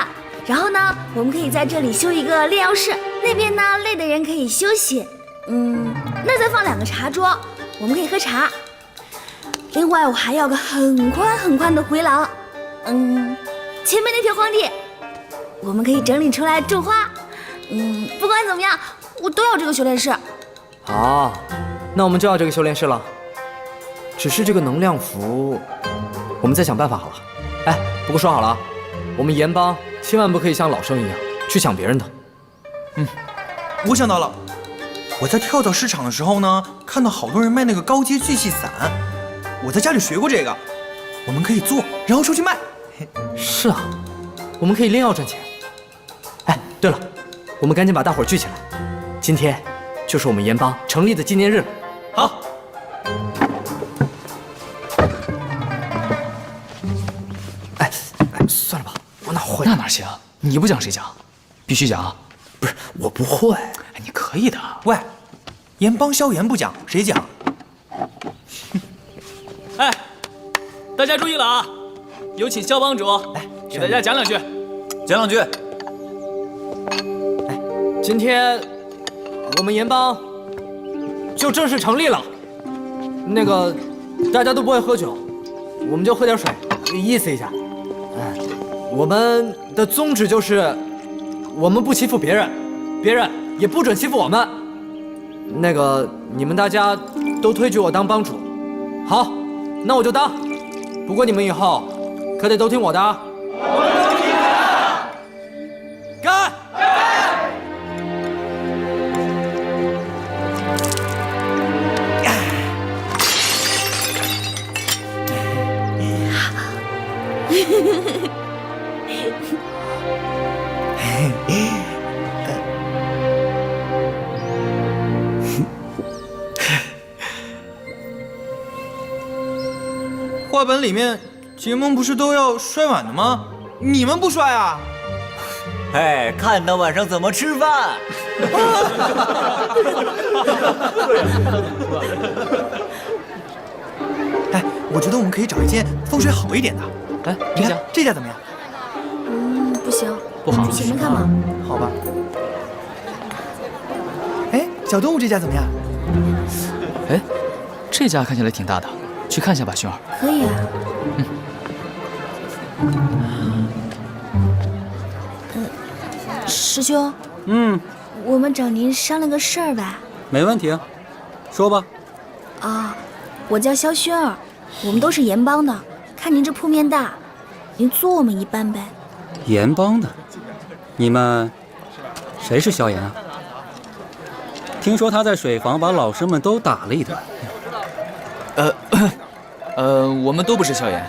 然后呢，我们可以在这里修一个炼药室，那边呢累的人可以休息。那再放2个茶桌，我们可以喝茶。另外，我还要个很宽很宽的回廊。前面那片荒地，我们可以整理出来种花。不管怎么样，我都要这个修炼室。好，那我们就要这个修炼室了。只是这个能量符，我们再想办法好了。哎，不过说好了啊，我们岩帮千万不可以像老生一样去抢别人的。我想到了，我在跳蚤市场的时候呢，看到好多人卖那个高阶聚气散，我在家里学过这个，我们可以做，然后出去卖。是啊，我们可以炼药赚钱。哎，对了，我们赶紧把大伙儿聚起来，今天就是我们岩帮成立的纪念日了。好。哎，算了吧，我哪会？那哪行？你不讲谁讲？必须讲。不是，我不会。哎，你可以的。喂，岩帮萧炎不讲，谁讲？哎，大家注意了啊！有请肖帮主来给大家讲两句。讲两句。今天我们岩帮就正式成立了。那个大家都不会喝酒，我们就喝点水，意思一下。我们的宗旨就是，我们不欺负别人，别人也不准欺负我们。那个你们大家都推举我当帮主，好，那我就当。不过你们以后可得都听我的啊。干！画本里面结盟不是都要摔碗的吗？你们不摔啊？哎，看到晚上怎么吃饭。哎，我觉得我们可以找一间风水好一点的。哎，这家，这家怎么样？不行，不好，去前面看吧。好吧。哎，小动物这家怎么样？哎，这家看起来挺大的，去看一下吧，薰儿。可以啊。师兄。我们找您商量个事儿吧。没问题啊，说吧。啊，我叫肖薰儿，我们都是盐帮的。看您这铺面大，您做我们一半呗。盐帮的，你们谁是萧炎啊？听说他在水房把老师们都打了一顿。我们都不是萧炎，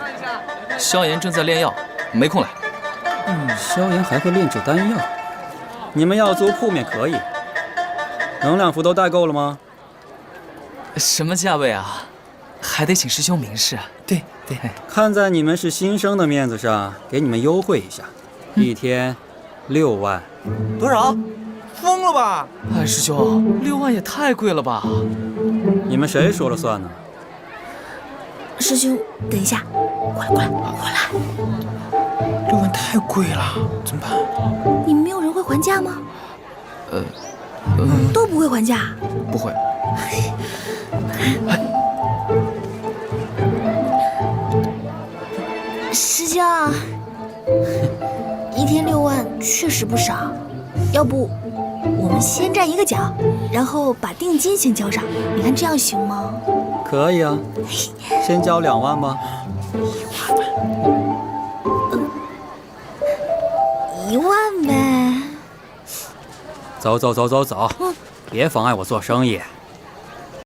萧炎正在炼药，没空来。萧炎还会炼制丹药？你们要租铺面可以，能量符都带够了吗？什么价位啊？还得请师兄明示啊。对，看在你们是新生的面子上，给你们优惠一下，一天6万。多少？疯了吧？哎，师兄，6万也太贵了吧？你们谁说了算呢？师兄，等一下，过来。6万太贵了，怎么办？你们没有人会还价吗？都不会还价？不会。师兄，一天6万确实不少，要不我们先站一个脚，然后把定金先交上，你看这样行吗？可以啊，先交2万吧。1万呗。走，别妨碍我做生意。